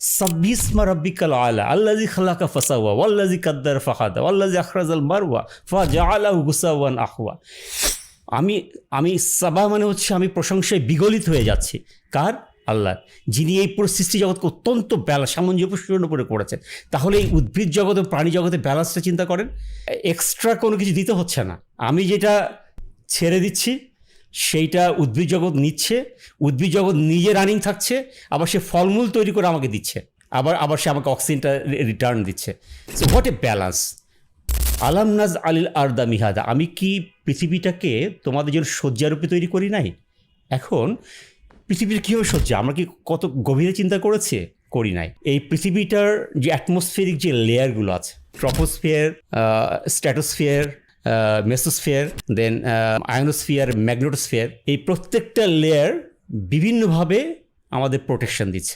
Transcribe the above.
সাব্বিসমা রাব্বিকাল আলা আল্লাযী খালাকা ফাসাওয়া ওয়াল্লাযী কাদ্দারা ফাহাদা ওয়াল্লাযী আখরাজাল মারওয়া ফাজাআলাহু গুসাওয়ান আহওয়া। আমি আমি সাবা মানে হচ্ছে আমি প্রশংসায় বিগলিত হয়ে যাচ্ছি। কার? আল্লাহ, যিনি এই পুরো সৃষ্টি জগৎকে অত্যন্ত সামঞ্জস্যপূর্ণ করে করেছেন। তাহলে এই উদ্ভিদ জগৎ ও প্রাণী জগতের ব্যালেন্সটা চিন্তা করেন। এক্সট্রা কোনো কিছু দিতে হচ্ছে না, আমি যেটা ছেড়ে দিচ্ছি সেইটা উদ্ভিদ জগৎ নিচ্ছে, উদ্ভিদ জগৎ নিজে রানিং থাকছে, আবার সে ফলমূল তৈরি করে আমাকে দিচ্ছে, আবার সে আমাকে অক্সিজেনটা রিটার্ন দিচ্ছে। So what a balance. আলাম নাজ আলিল আরদা মিহাদা, আমি কি পৃথিবীটাকে তোমাদের জন্য শয্যারূপে তৈরি করি নাই? এখন পৃথিবীর কীভাবে শয্যা, আমরা কি কত গভীরে চিন্তা করেছি? করি নাই। এই পৃথিবীটার যে অ্যাটমসফিয়ারিক যে লেয়ারগুলো আছে, ট্রপোস্ফিয়ার, স্ট্র্যাটোস্ফিয়ার, মেসোস্ফিয়ার, দেন আয়নোস্ফিয়ার, ম্যাগনেটোস্ফিয়ার, এই প্রত্যেকটা লেয়ার বিভিন্নভাবে আমাদের প্রোটেকশন দিচ্ছে।